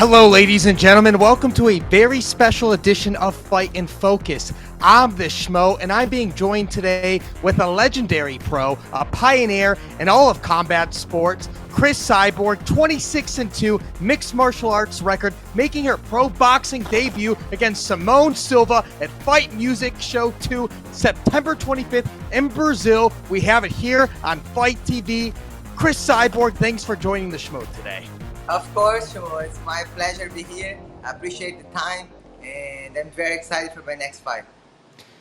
Hello, ladies and gentlemen. Welcome to a very special edition of Fight in Focus. I'm the Schmo, and I'm being joined today with a legendary pro, a pioneer in all of combat sports, Cris Cyborg, 26-2 mixed martial arts record, making her pro boxing debut against Simone Silva at Fight Music Show 2, September 25th in Brazil. We have it here on Fight TV. Cris Cyborg, thanks for joining the Schmo today. Of course, Schmo. It's my pleasure to be here. I appreciate the time, and I'm very excited for my next fight.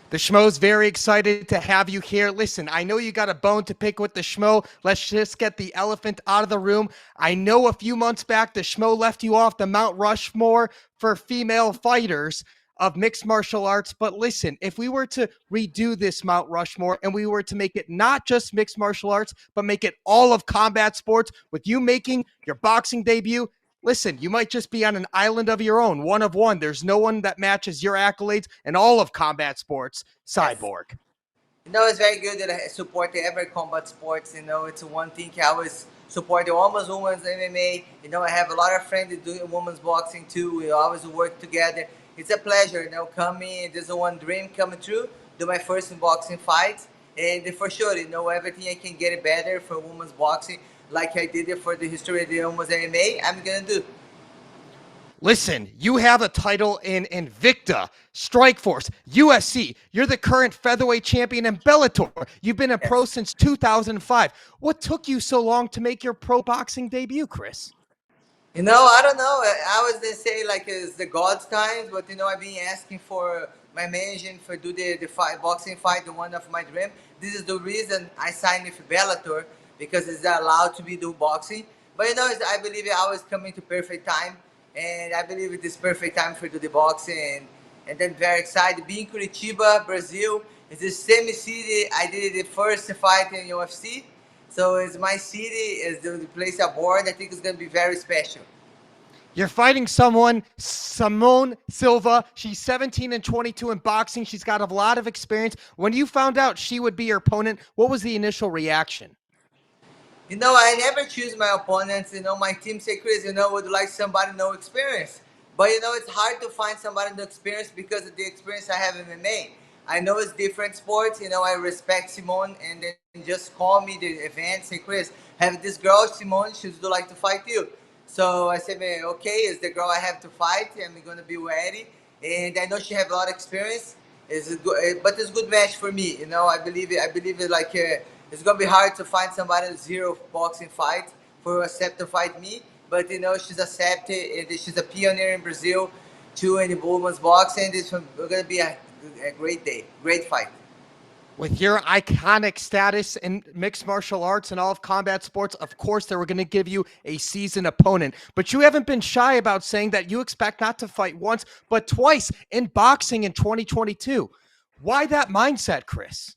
The Schmo's very excited to have you here. Listen, I know you got a bone to pick with the Schmo. Let's just get the elephant out of the room. I know a few months back, the Schmo left you off the Mount Rushmore for female fighters of mixed martial arts. But listen, if we were to redo this Mount Rushmore and we were to make it not just mixed martial arts, but make it all of combat sports, with you making your boxing debut, listen, you might just be on an island of your own, one of one. There's no one that matches your accolades in all of combat sports. Cyborg. It's very good that I support every combat sports. It's one thing I always support the women's MMA. I have a lot of friends that do women's boxing too. We always work together. It's a pleasure, coming. There's one dream coming true. Do my first boxing fight, and for sure, everything I can get it better for women's boxing, like I did it for the history of the women's MMA. I'm gonna do. Listen, you have a title in Invicta, Strikeforce, UFC. You're the current featherweight champion in Bellator. You've been a pro since 2005. What took you so long to make your pro boxing debut, Cris? I don't know. I was gonna say like it's the God's times, but I've been asking for my management for do the fight, boxing fight, the one of my dream. This is the reason I signed with Bellator, because it's allowed to be do boxing. But I believe I was coming to perfect time, and I believe it is perfect time for do the boxing, and then very excited. Being Curitiba, Brazil, it's the same city I did the first fight in UFC. So it's my city, it's the place I'm born. I think it's going to be very special. You're fighting someone, Simone Silva. She's 17-22 in boxing. She's got a lot of experience. When you found out she would be your opponent, what was the initial reaction? I never choose my opponents. My team say, Cris, would like somebody no experience. But it's hard to find somebody no experience because of the experience I have in MMA. I know it's different sports. I respect Simone, and then just call me the event, say, Cris, have this girl, Simone, she would like to fight you. So I said, man, okay, it's the girl I have to fight. I'm going to be ready. And I know she have a lot of experience. It's a good, but it's a good match for me. I believe it like it's going to be hard to find somebody zero boxing fight for accept to fight me. But, she's accepted. And she's a pioneer in Brazil, too, in the women's boxing. It's going to be a great day, great fight. With your iconic status in mixed martial arts and all of combat sports, of course, they were going to give you a seasoned opponent. But you haven't been shy about saying that you expect not to fight once, but twice in boxing in 2022. Why that mindset, Cris?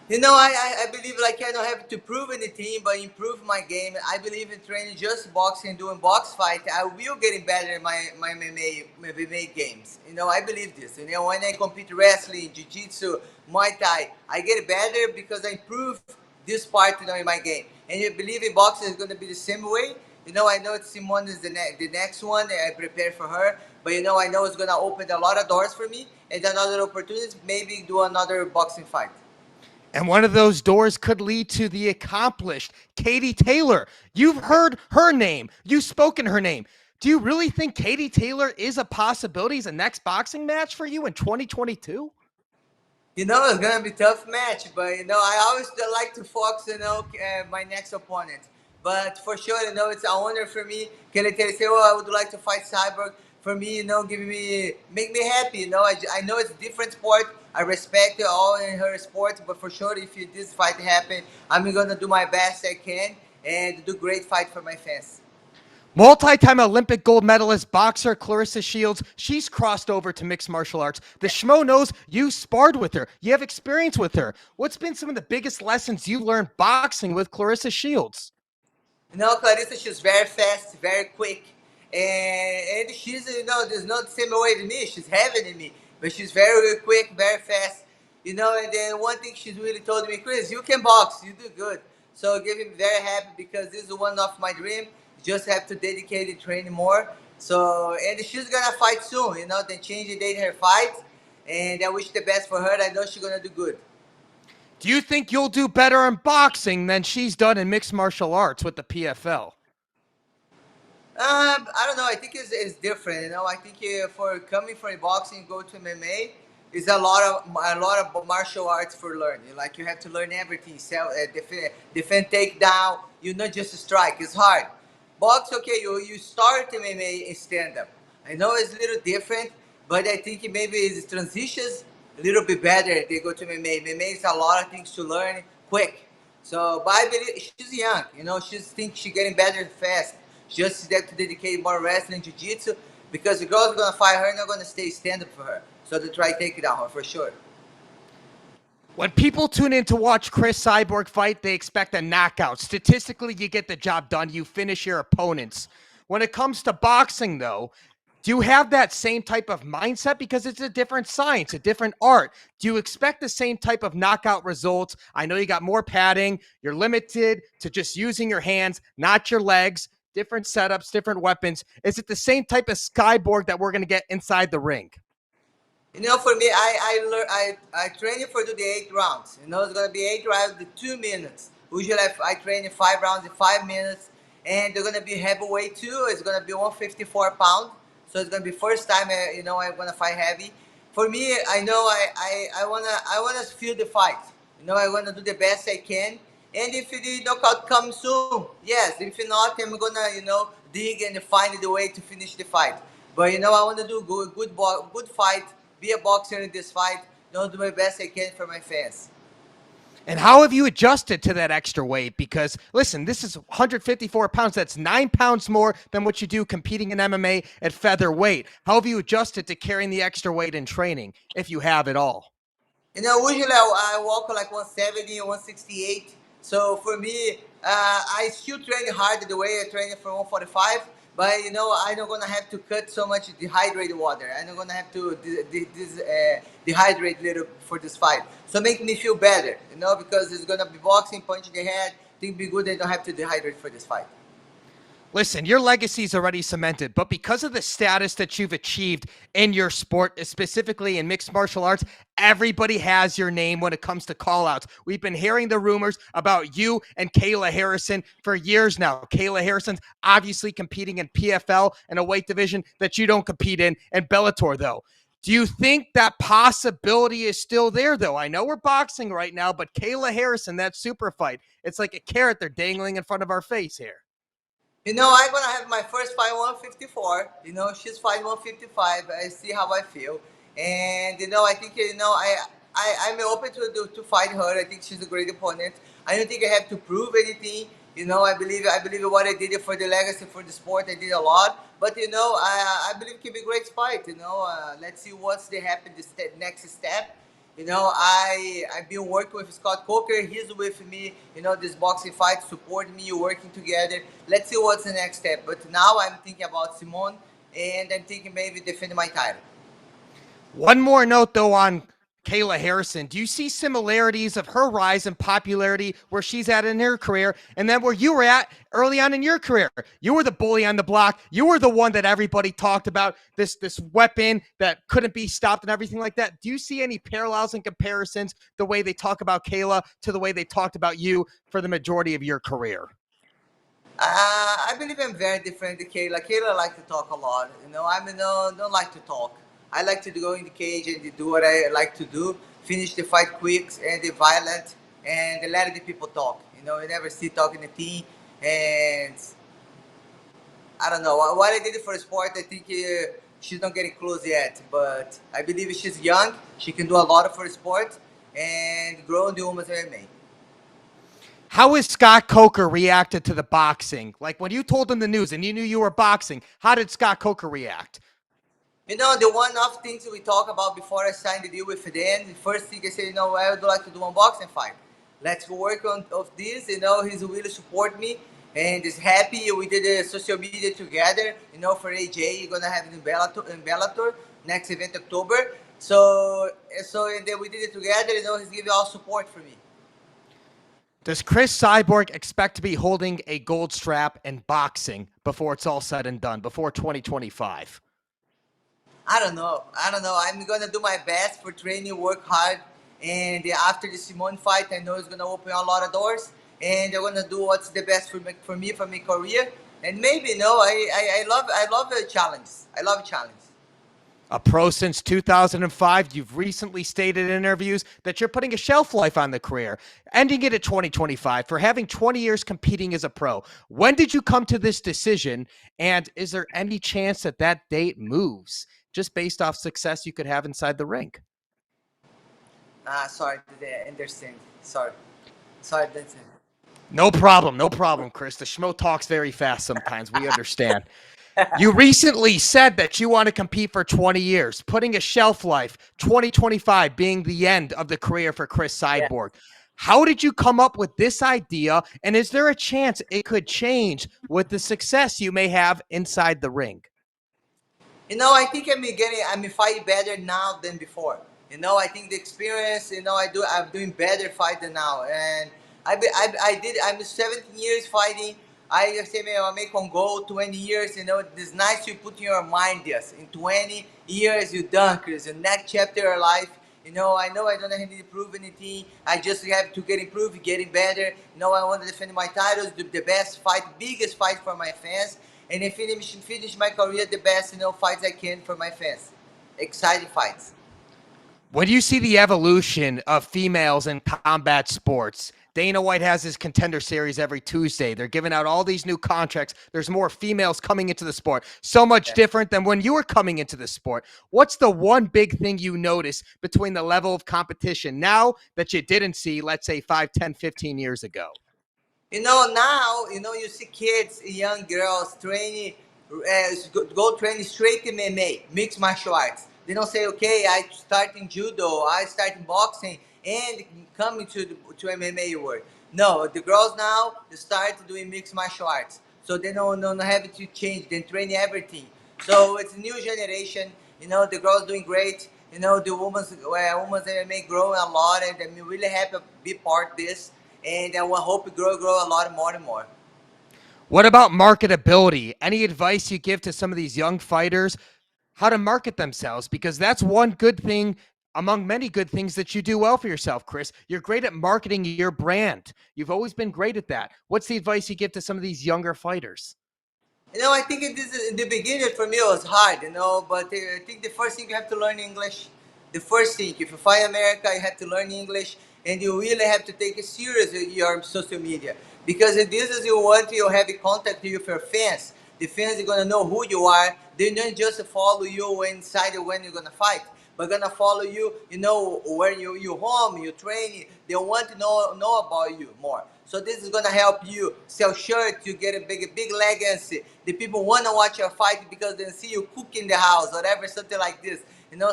I believe like I don't have to prove anything, but improve my game. I believe in training just boxing and doing box fight. I will getting better in my MMA games. I believe this. When I compete wrestling, jiu-jitsu, Muay Thai, I get better because I improve this part, in my game. And you believe in boxing is going to be the same way. I know Simone is the next one. I prepare for her. But, I know it's going to open a lot of doors for me and another opportunities, maybe do another boxing fight. And one of those doors could lead to the accomplished Katie Taylor. You've heard her name. You've spoken her name. Do you really think Katie Taylor is a possibility as a next boxing match for you in 2022? It's gonna be a tough match, but I always like to focus, my next opponent. But for sure, it's an honor for me. Can I tell you, say, oh, I would like to fight Cyborg. For me, make me happy. I know it's a different sport. I respect all in her sport, but for sure, if this fight happen, I'm gonna do my best I can and do great fight for my fans. Multi-time Olympic gold medalist boxer Clarissa Shields, she's crossed over to mixed martial arts. The Schmo knows you sparred with her. You have experience with her. What's been some of the biggest lessons you learned boxing with Clarissa Shields? Clarissa, she's very fast, very quick. And she's, there's not the same way to me. She's heavier than me. But she's very quick, very fast. And then one thing she's really told me, Cris, you can box. You do good. So I'm very happy because this is one of my dreams. Just have to dedicate and train more. So, and she's gonna fight soon. They change the date her fight, and I wish the best for her. I know she's gonna do good. Do you think you'll do better in boxing than she's done in mixed martial arts with the PFL? I don't know. I think it's different. I think for coming from boxing, go to MMA is a lot of martial arts for learning. Like you have to learn everything, self defend takedown. You not just strike. It's hard. Box, okay. You start MMA in stand up. I know it's a little different, but I think maybe it transitions a little bit better. They go to MMA. MMA is a lot of things to learn quick. So, but I believe she's young. She thinks she's getting better fast. Just have to dedicate more wrestling, jiu-jitsu, because the girls are gonna fight her, not gonna stay stand up for her. So they try to take it out for sure. When people tune in to watch Cris Cyborg fight, they expect a knockout. Statistically, you get the job done. You finish your opponents. When it comes to boxing, though, do you have that same type of mindset? Because it's a different science, a different art. Do you expect the same type of knockout results? I know you got more padding. You're limited to just using your hands, not your legs, different setups, different weapons. Is it the same type of Skyborg that we're going to get inside the ring? For me, I train you for the 8 rounds. It's gonna be 8 rounds, the 2 minutes. Usually, I train in 5 rounds in 5 minutes, and they're gonna be heavyweight too. It's gonna be 154 pound, so it's gonna be first time. I'm gonna fight heavy. For me, I know I wanna feel the fight. I wanna do the best I can, and if the knockout comes soon, yes. If not, I'm gonna dig and find the way to finish the fight. But I want to do good fight, be a boxer in this fight. Do my best I can for my fans. And how have you adjusted to that extra weight? Because listen, this is 154 pounds. That's 9 pounds more than what you do competing in MMA at featherweight. How have you adjusted to carrying the extra weight in training, if you have at all? Usually I walk like 170, 168. So for me, I still train hard the way I train for 145. But I'm not gonna have to cut so much dehydrated water. I'm not gonna have to dehydrate little for this fight. So make me feel better, because it's gonna be boxing, punch in the head. Think be good. I don't have to dehydrate for this fight. Listen, your legacy is already cemented, but because of the status that you've achieved in your sport, specifically in mixed martial arts, everybody has your name when it comes to callouts. We've been hearing the rumors about you and Kayla Harrison for years now. Kayla Harrison's obviously competing in PFL and a weight division that you don't compete in Bellator, though. Do you think that possibility is still there, though? I know we're boxing right now, but Kayla Harrison, that super fight, it's like a carrot they're dangling in front of our face here. I'm gonna have my first fight 154. She's fighting 155. I see how I feel, and I think I'm open to fight her. I think she's a great opponent. I don't think I have to prove anything. I believe what I did for the legacy for the sport. I did a lot, but I believe it can be a great fight. Let's see what's the happen the next step. I've been working with Scott Coker. He's with me. This boxing fight, support me, working together. Let's see what's the next step. But now I'm thinking about Simone, and I'm thinking maybe defending my title. One more note, though, on Kayla Harrison. Do you see similarities of her rise in popularity where she's at in her career and then where you were at early on in your career? You were the bully on the block. You were the one that everybody talked about, this weapon that couldn't be stopped and everything like that. Do you see any parallels and comparisons, the way they talk about Kayla to the way they talked about you for the majority of your career? I believe I'm very different to Kayla. Kayla like to talk a lot. Don't like to talk. I like to go in the cage and do what I like to do. Finish the fight quick and the violent, and let the people talk. You never see talking the team, and I don't know what I did for sport. I think she's not getting close yet, but I believe she's young. She can do a lot for sport and grow in the women's MMA. How has Scott Coker reacted to the boxing? Like when you told him the news and you knew you were boxing, how did Scott Coker react? The one-off things we talked about before I signed the deal with Dan, the first thing I said, I would like to do one boxing fight. Let's go work on of this. He's really support me and is happy. We did a social media together, for AJ. You're gonna have it in Bellator next event October. So and then we did it together. He's giving all support for me. Does Cris Cyborg expect to be holding a gold strap in boxing before it's all said and done, before 2025? I don't know. I don't know. I'm gonna do my best for training, work hard, and after the Simone fight, I know it's gonna open a lot of doors, and I'm gonna do what's the best for my career, and maybe I love a challenge. I love a challenge. A pro since 2005, you've recently stated in interviews that you're putting a shelf life on the career, ending it at 2025 for having 20 years competing as a pro. When did you come to this decision, and is there any chance that that date moves just based off success you could have inside the ring? Sorry, didn't understand. Sorry, that's it. No problem. No problem, Cris. The Schmo talks very fast sometimes. We understand. You recently said that you want to compete for 20 years, putting a shelf life, 2025 being the end of the career for Cris Yeah. Cyborg. How did you come up with this idea? And is there a chance it could change with the success you may have inside the ring? I think I'm fighting better now than before. I think the experience, I'm doing better fighting now. And I'm 17 years fighting. I say, man, I make on goal 20 years. It's nice you put in your mind this. In 20 years, you're done, Cris. The next chapter of your life. I know I don't have to prove anything. I just have to get improved, getting better. I want to defend my titles, do the best fight, biggest fight for my fans, and I finish my career the best, fights I can for my fans. Exciting fights. When you see the evolution of females in combat sports, Dana White has his contender series every Tuesday. They're giving out all these new contracts. There's more females coming into the sport. So much different than when you were coming into the sport. What's the one big thing you notice between the level of competition now that you didn't see, let's say, 5, 10, 15 years ago? Now, you see kids, young girls training, go training straight MMA, mixed martial arts. They don't say, okay, I start in judo, I start in boxing, and coming to MMA world. No, the girls now they start doing mixed martial arts, so they don't have to change. They train everything. So it's a new generation. The girls doing great. The women's MMA growing a lot, and I'm really happy to be part of this, and I will hope it grow a lot more and more. What about marketability? Any advice you give to some of these young fighters how to market themselves? Because that's one good thing among many good things that you do well for yourself, Cris. You're great at marketing your brand. You've always been great at that. What's the advice you give to some of these younger fighters? I think in the beginning for me it was hard, but I think the first thing you have to learn English. The first thing, if you fight America, you have to learn English, and you really have to take it serious with your social media, because if this is you want to have a contact with your fans. The fans are gonna know who you are. They don't just follow you inside when you're gonna fight, but gonna follow you. Where you home, you training. They want to know about you more. So this is gonna help you sell shirts. You get a big legacy. The people wanna watch your fight because they see you cook in the house, whatever, something like this.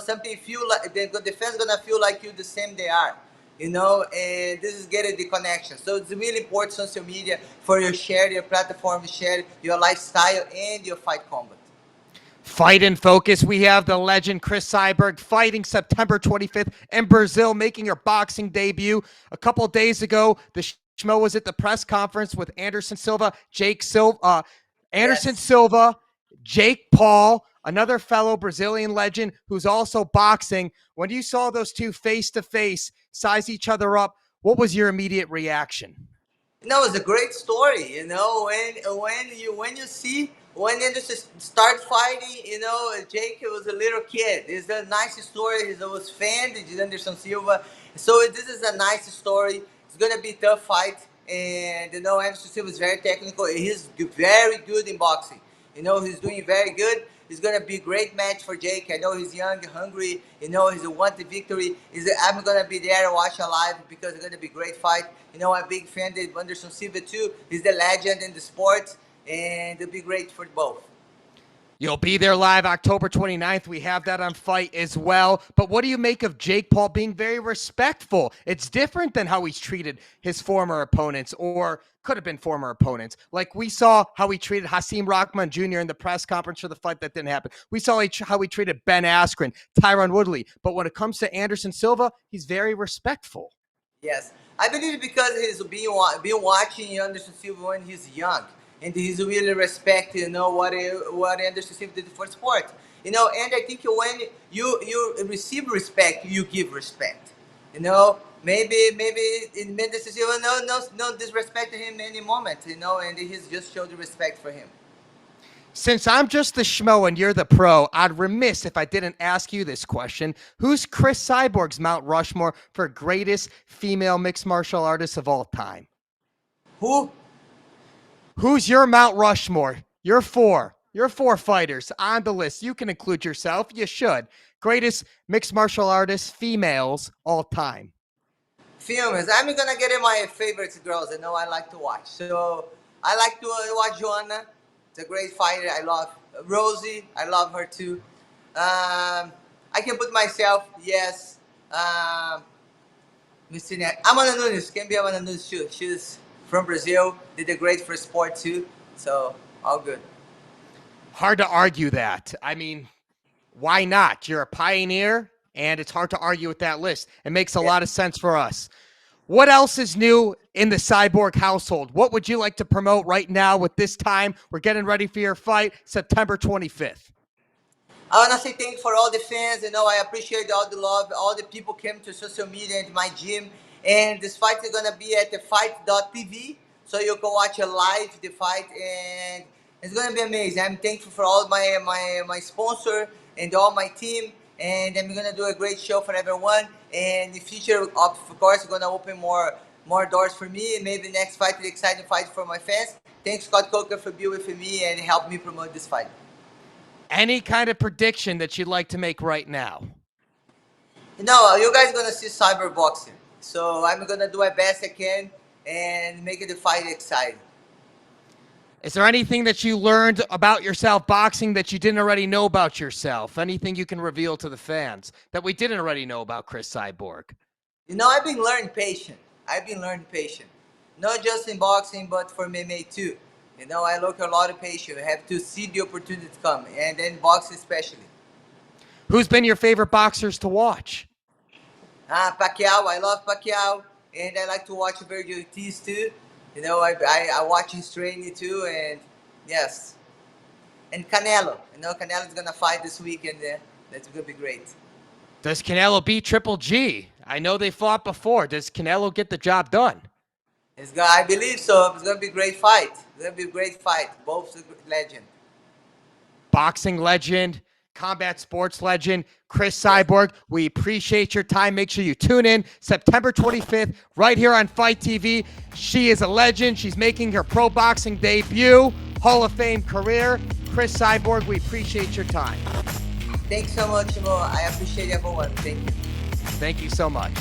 Something feel like the fans gonna feel like you the same they are. And this is getting the connection. So it's really important social media for your platform, share your lifestyle and your fight combat. Fight in focus. We have the legend Cris Cyborg fighting September 25th in Brazil, making her boxing debut. A couple days ago, the Schmo was at the press conference with Anderson Silva, Anderson Yes. Silva, Jake Paul, another fellow Brazilian legend who's also boxing. When you saw those two face to face size each other up, what was your immediate reaction? It's a great story. When you just start fighting, Jake was a little kid. It's a nice story. He was fan, he's Anderson Silva. So this is a nice story. It's gonna be a tough fight, and Anderson Silva is very technical. He's very good in boxing. He's doing very good. It's gonna be a great match for Jake. I know he's young, hungry. He's a wanted victory. I'm gonna be there to watch live because it's gonna be a great fight. I'm a big fan of Anderson Silva too. He's the legend in the sport, and it'll be great for both. You'll be there live October 29th. We have that on FITE as well. But what do you make of Jake Paul being very respectful? It's different than how he's treated his former opponents, or could have been former opponents. Like we saw how he treated Hasim Rahman Jr. in the press conference for the fight that didn't happen. We saw how he treated Ben Askren, Tyron Woodley. But when it comes to Anderson Silva, he's very respectful. Yes, I believe because he's been watching Anderson Silva when he's young, and he's really respect, what Anderson Silva did for sport. And I think when you receive respect, you give respect. Maybe in Anderson Silva, no disrespect to him any moment, and he's just showed the respect for him. Since I'm just the schmo and you're the pro, I'd remiss if I didn't ask you this question. Who's Cris Cyborg's Mount Rushmore for greatest female mixed martial artists of all time? Who? Who's your Mount Rushmore? You're four. You're four fighters on the list. You can include yourself. You should. Greatest mixed martial artists, females, all time. Films. I'm gonna get in my favorite girls. I like to watch. So I like to watch Joanna. It's a great fighter. I love Rosie. I love her too. I can put myself. Yes. Amanda Nunes. Can be Amanda Nunes too. She's from Brazil. Did a great for sport too. So all good. Hard to argue that. I mean, why not? You're a pioneer, and it's hard to argue with that list. It makes a lot of sense for us. What else is new in the Cyborg household? What would you like to promote right now with this time? We're getting ready for your fight, September 25th. I want to say thanks for all the fans. I appreciate all the love. All the people came to social media and my gym. And this fight is going to be at the FITE.tv. So you can watch a live the fight. And it's going to be amazing. I'm thankful for all my sponsor and all my team. And I'm going to do a great show for everyone. And in the future, of course, going to open more doors for me. And maybe next fight, an exciting fight for my fans. Thanks, Scott Coker, for being with me and help me promote this fight. Any kind of prediction that you'd like to make right now? You guys are going to see Cyberboxing. So I'm going to do my best I can and make the fight exciting. Is there anything that you learned about yourself boxing that you didn't already know about yourself? Anything you can reveal to the fans that we didn't already know about Cris Cyborg? I've been learning patience. Not just in boxing, but for MMA too. I look a lot of patience. I have to see the opportunity come, and then boxing especially. Who's been your favorite boxers to watch? Pacquiao. I love Pacquiao, and I like to watch Virgil Ortiz too. I watch his training too, and yes. And Canelo. Canelo's gonna fight this weekend. That's gonna be great. Does Canelo beat Triple G? I know they fought before. Does Canelo get the job done? I believe so. It's gonna be a great fight. Both legend. Boxing legend, combat sports legend, Cris Cyborg. We appreciate your time. Make sure you tune in September 25th right here on FITE TV. She is a legend. She's making her pro boxing debut. Hall of Fame career. Cris Cyborg, we appreciate your time. Thanks so much, Mo. I appreciate everyone. Thank you. Thank you so much.